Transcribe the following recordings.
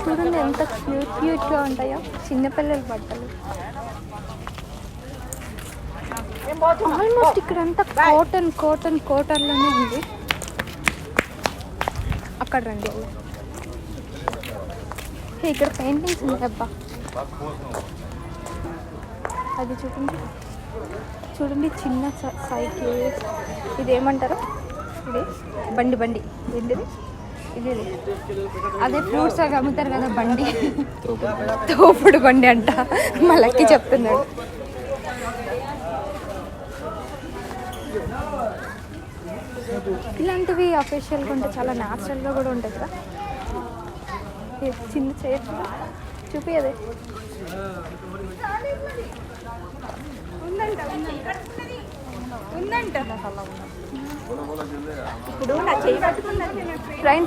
చూడండి ఎంత క్యూట్గా ఉంటాయో చిన్నపిల్లల బట్టలు. ఆల్మోస్ట్ ఇక్కడ అంతా కాటన్లోనే ఉంది. అక్కడ రండి, ఇక్కడ పెయింటింగ్స్ ఉన్నాయి అబ్బా. అది చూడండి చిన్న సైకిల్. ఇదేమంటారు? ఇది బండి ఏంటిది? ఇది అదే ఫ్రూట్స్ అవి అమ్ముతారు కదా, బండి. తోపుడు బండి అంట మా లక్కీ చెప్తున్నాడు. ఇలాంటివి అఫీషియల్గా ఉంటే చాలా న్యాచురల్గా కూడా ఉంటుంది కదా. చిన్న చేతి చూపి అదే ఉందంట. ఇప్పుడు నా చేయి పట్టుకున్నది. ట్రైన్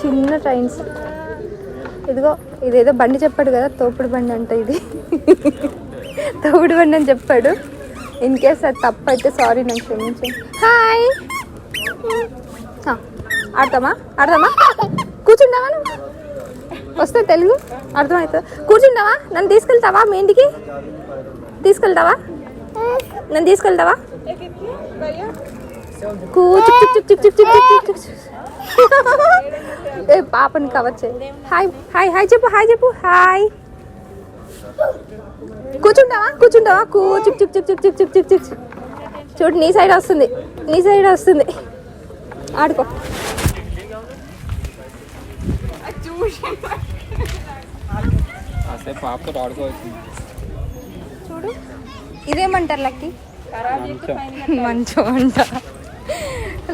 చిన్న ట్రైన్స్. ఇదిగో ఇదేదో బండి చెప్పాడు కదా, తోపుడు బండి అంట. ఇది తోపుడు బండి అని చెప్పాడు. ఇన్ కేస్ అది తప్పు అయితే సారీ, నాకు క్షమించండి. హాయ్, ఆడతామా? కూర్చుంటావా? నువ్వు వస్తే తెలుగు అర్థమవుతుంది. కూర్చుంటావా? నన్ను తీసుకెళ్తావా? మీ ఇంటికి తీసుకెళ్తావా? నన్ను తీసుకెళ్తావా? పాపని కవర్ చేయి. హాయ్ చెప్పు. హాయ్. కూర్చుంటావా? చూడు, నీ సైడ్ వస్తుంది. ఆడుకో. చూడు, ఇదేమంటారు లక్కీ? మంచం అంట.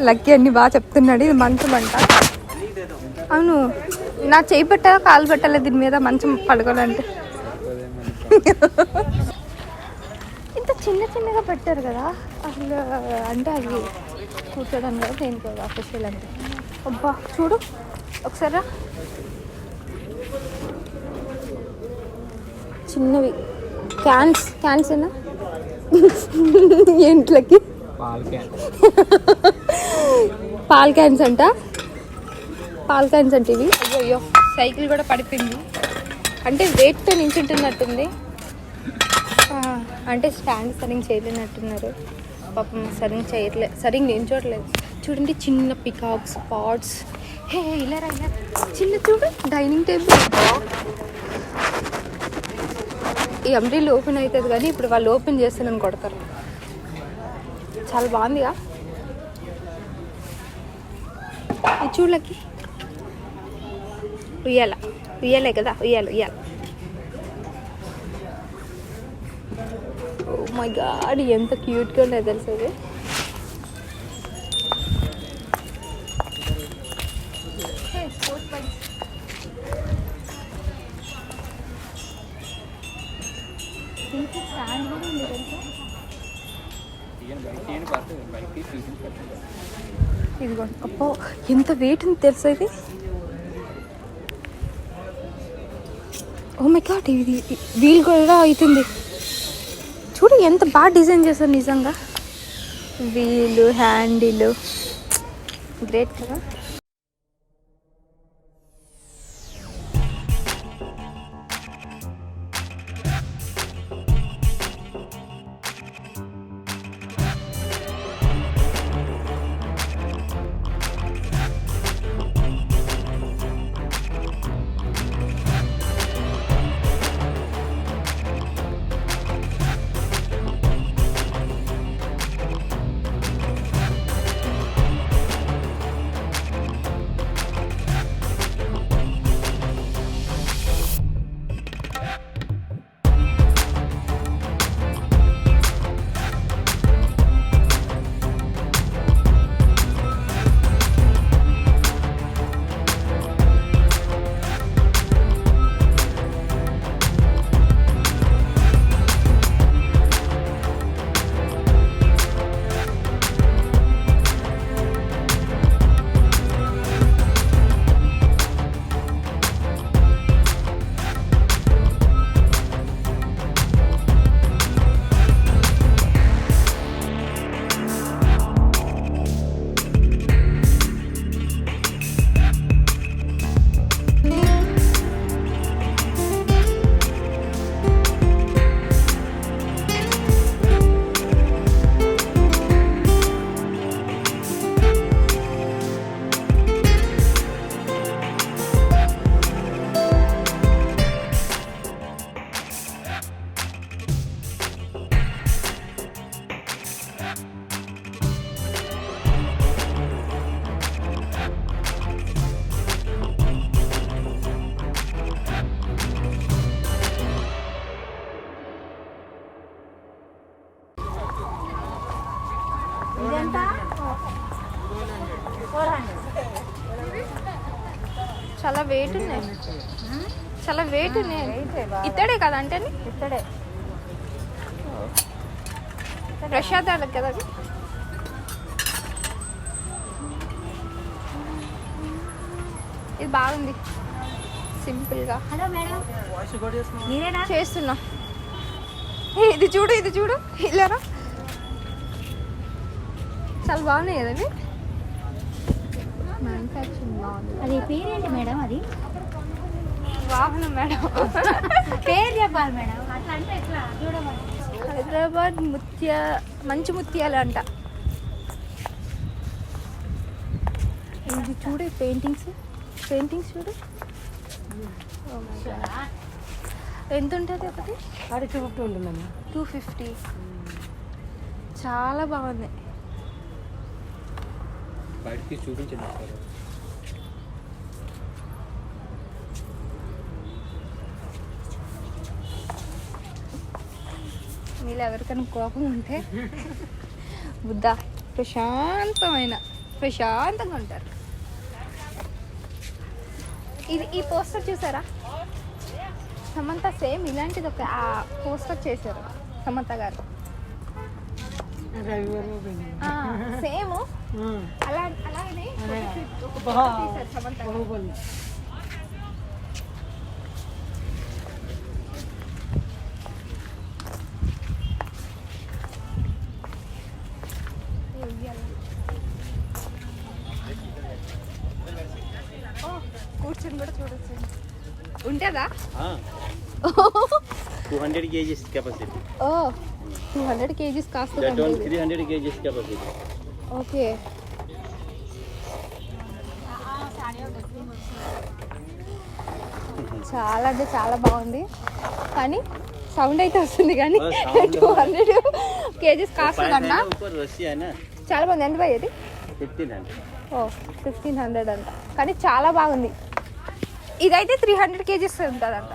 లక్కీ అన్ని బాగా చెప్తున్నాడు. ఇది మంచం అంట. అవును, నా చేయి పెట్టాలా కాలు పెట్టాలా దీని మీద మంచం పడుకోవాలంటే? ఇంత చిన్నగా పెట్టారు కదా అసలు. అంటే అది కూర్చోడానికి కదా, దేనికి కదా అఫీషియల్ అంటే. అబ్బా చూడు ఒకసారి. చిన్నవి క్యాన్స్ ఏనా ఏంట్లకి? పాల్ క్యాన్స్ అంట ఇవి. అయ్యో సైకిల్ కూడా పడిపోయింది. అంటే వెయిట్తో నించుంటున్నట్టుంది. అంటే స్టాండ్ సరిగ్గా చేయలేనట్టున్నారు పాపం. సరిగ్గా నించోట్లేదు. చూడండి చిన్న పికాక్స్, పాట్స్. ఇలా చిన్న చూడు డైనింగ్ టేబుల్. ఈ అంబ్రెల్లా ఓపెన్ అవుతుంది కానీ ఇప్పుడు వాళ్ళు ఓపెన్ చేస్తే నన్ను కొడతారు. చాలా బాగుందిగా. ఇది చూడలకి ఉయ్యాలే కదా, ఉయ్యాల. ఓ మై గాడ్, ఎంత క్యూట్గా ఉండేది తెలుసు అది. ఇదిగో అప్పో ఎంత వెయిట్ ఉంది తెలుసా ఇది. ఓ మై గాడ్, ఇది వీల్ కూడా అవుతుంది. చూడు ఎంత బాగా డిజైన్ చేశారు నిజంగా. వీలు, హ్యాండిల్, గ్రేట్ కదా. చాలా వెయిట్ ఉన్నాయి, చాలా వెయిట్ ఉన్నాయి. ఇత్తడే కదా అంటే ఇక్కడే ప్రసాదాలకు కదా అవి. ఇది బాగుంది సింపుల్గా. హలో మేడం, మీరేనా చేస్తున్నా. ఇది చూడు, ఇది చూడు, ఇలారా చాలా బాగున్నాయి కదా అవి. మ్యానుఫ్యాక్చరింగ్ బాగుంది. అది పేరేంటి మేడం? అది వాహనం మేడం. పేరు చెప్పాలి మేడం, అట్లా అంటే ఎట్లా చూడమని. హైదరాబాద్ మంచి ముత్యాలు అంట. ఇది చూడు, పెయింటింగ్స్ చూడు. ఎంత ఉంటుంది ఒకటి? అది 250 ఉంటుందమ్మా. 250. చాలా బాగుంది. బయటికి చూపించండి సార్. మీలో ఎవరికైనా కోపం ఉంటే బుద్ధ ప్రశాంతంగా ఉంటారు. ఈ పోస్టర్ చూసారా? సమంత సేమ్ ఇలాంటిది ఒక పోస్టర్ చేశారు సమంత గారు. సేమ్ అలాగనే తీశారు సమంత గారు. కూర్చొని కూడా చూడొచ్చు. ఉంటుందా? 200 kgs capacity. Oh 200 kgs cost. That one 300 kgs capacity. Okay. చాలా అంటే చాలా బాగుంది, కానీ సౌండ్ అయితే వస్తుంది. కానీ 200 kgs కాస్ట్ అంట. చాలా బాగుంది. ఎంత పోయేది? 1500. ఓ 1500 అంట, కానీ చాలా బాగుంది. ఇదైతే 300 kgs ఉంటుందంట.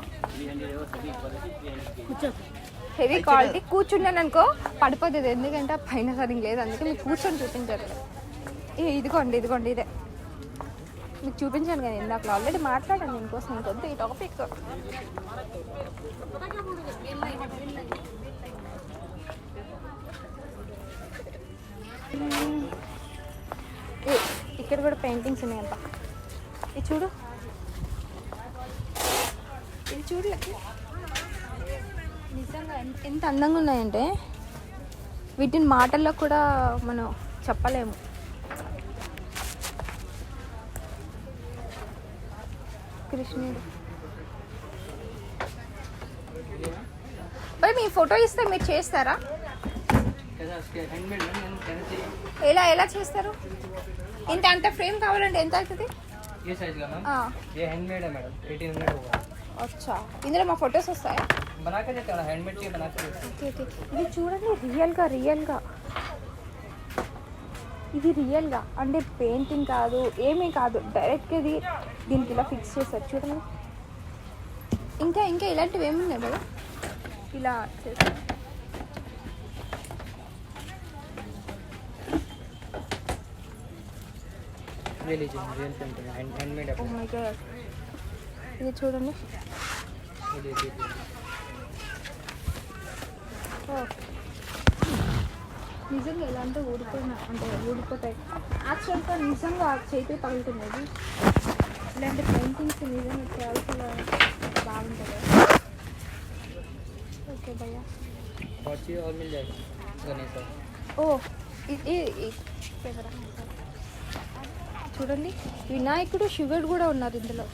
Heavy quality. కూర్చున్నాను అనుకో పడిపోతుంది, ఎందుకంటే పైన సరిగ్గా లేదు. అందుకే మీకు కూర్చొని చూపించారు. ఇదిగోండి ఇదే మీకు చూపించాను కానీ ఇందాక ఆల్రెడీ మాట్లాడాను దీనికోసం. ఇంకొద్దు ఈ టాపిక్. ఇక్కడ కూడా పెయింటింగ్స్ ఉన్నాయంట. ఇది చూడు, నిజంగా ఎంత అందంగా ఉన్నాయంటే వీటిని మాటల్లో కూడా మనం చెప్పలేము. కృష్ణుడు మరి మీ ఫోటో ఇస్తే మీరు చేస్తారా? ఎలా చేస్తారు? అంత ఫ్రేమ్ కావాలంటే ఎంత అవుతుంది? అచ్చా, ఇందులో మా ఫొటోస్ వస్తాయా? ఇది చూడండి, రియల్గా అంటే పెయింటింగ్ కాదు, ఏమీ కాదు, డైరెక్ట్గా ఇది దీనికి ఇలా ఫిక్స్ చేస్తారు. చూడండి, ఇంకా ఇలాంటివి ఏమున్నాయి కదా, ఇలా చేస్తారు. ఇది చూడండి, నిజంగా ఎలా అంటే ఊడిపోతాయి. యాక్చువల్గా నిజంగా చేతి పగులుతున్నది. ఇలాంటి పెయింటింగ్స్ నిజంగా చాలా బాగుంటుంది. ఓకే భయ్యా. ఓ చూడండి, వినాయకుడు, శివుడు కూడా ఉన్నారు ఇందులో.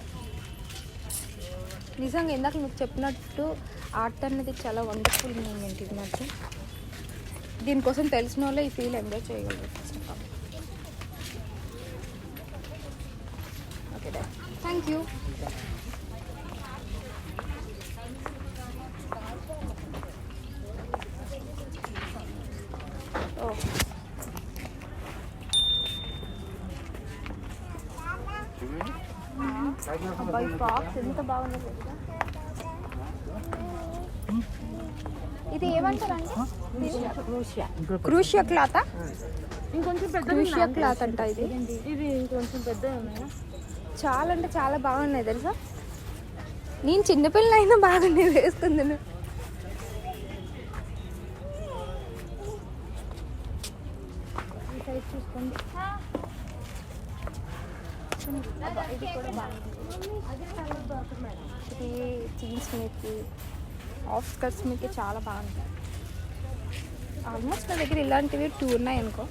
నిజంగా ఇందాక మీకు చెప్పినట్టు ఆర్ట్ అనేది చాలా వండర్ఫుల్ మూమెంట్. ఇది మాత్రం దీనికోసం తెలిసిన వాళ్ళే ఈ ఫీల్ ఎంజాయ్ చేయగలరు. Okay, thank you. అబ్బాయి, బాక్స్ ఎంత బాగుందో తెలుసా? ఇది ఏమంటారండి? క్రూషియా క్లాత్. ఇంకొంచెం పెద్ద క్రూషియా క్లాత్ అంట ఇది. ఇది ఇంకొంచెం పెద్ద ఉన్నాయా? చాలా అంటే చాలా బాగున్నాయి తెలుసా. నేను చిన్నపిల్ల అయినా బాగున్నాయి వేసుకుంది. ఈ సైజ్ చూసుకోండి. ఇది కూడా బాగుంది. ఇది జీన్స్ మీదకి ఆఫ్ స్కర్ట్స్ మీదకి చాలా బాగుంటాయి. ఆల్మోస్ట్ నా దగ్గర ఇలాంటివి 2 ఉన్నాయి అనుకో.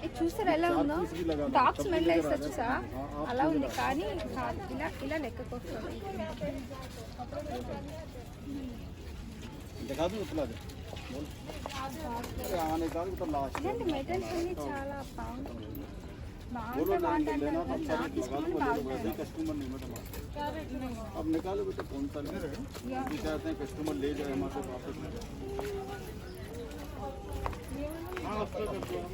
ఇది చూసారా ఎలా ఉందో? డాగ్ స్మెల్ వేస్తారు చూసా, అలా ఉంది. కానీ ఇలా ఇలా లెక్కకు వస్తుంది. ఇలాంటి మెటీరియల్స్ అన్ని చాలా బాగుంటాయి. నాకు ఇష్టమని బాగుంటుంది. अब निकालोगे तो कौन सा लेंगे? ये चाहते हैं कस्टमर ले जाए हमारे से वापस ले जाए। हाँ उसका करते हैं।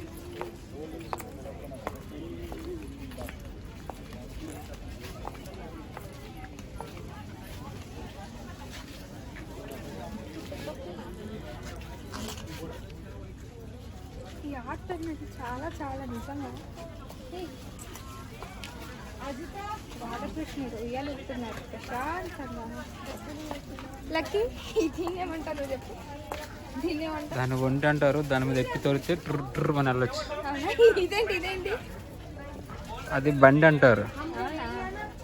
ఈ ఆర్ట్ నాకు చాలా చాలా నిజంగా. బాలకృష్ణుడు ఉయ్యాలు ఇస్తున్నారు ప్రశాంతంగా. లక్కీ దీన్ని ఏమంటారు చెప్పు? దీన్ని ఏమంటారు? దాన్ని వంట అంటారు. దాని మీద ఎక్కి తోలితే ట్రు ట్రు అని వెళ్ళొచ్చు. ఇదేంటి అది బండి అంటారు.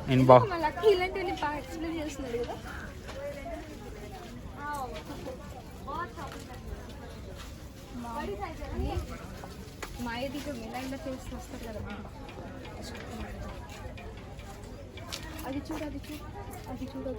నేను మా లక్కీ ఇలాంటివన్నీ బాగా ఎక్స్ప్లెయిన్ చేస్తున్నాడు కదా. మాయదిగా మెలాయిలో చేసి వస్తారు కదా. అది చూడు అది చూడు అది చూడదు.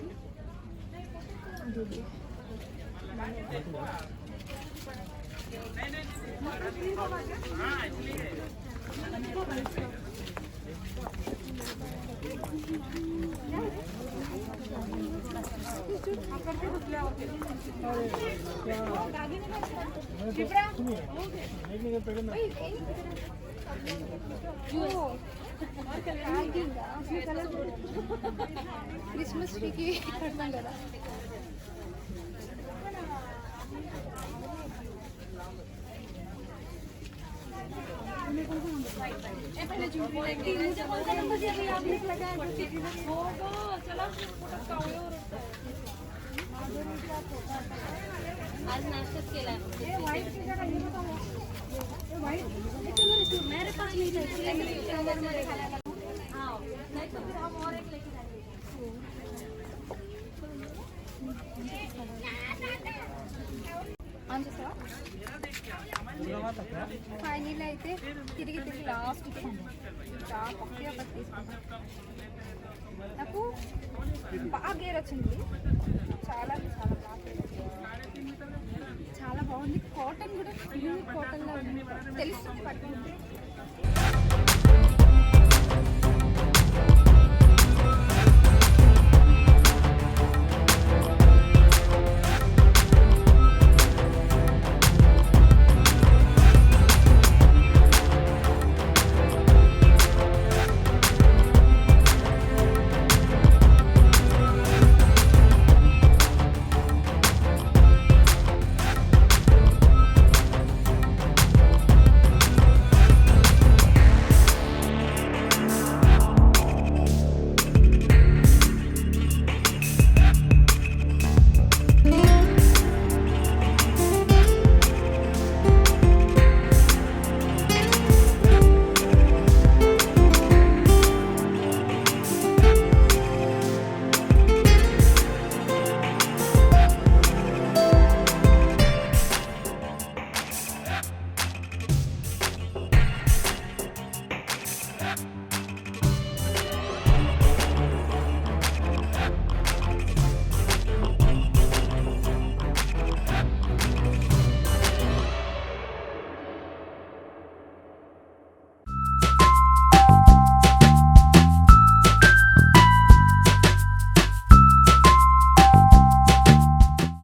క్రిస్మస్ ట్రీకి కడతాం కదా. आज नाश्ता केला मेरे पास नहीं है. हाँ नहीं तो फिर हम और एक लेके जाएंगे. ఫైనల్ అయితే తిరిగి లాస్ట్కి చాలా పక్కగా తీసుకున్నాను. నాకు బాగా గేర్ వచ్చింది. చాలా చాలా బాగా చాలా బాగుంది. కాటన్ కూడా ప్యూర్ కాటన్లో ఉంది. తెలుస్తుంది పట్టుకుంటే.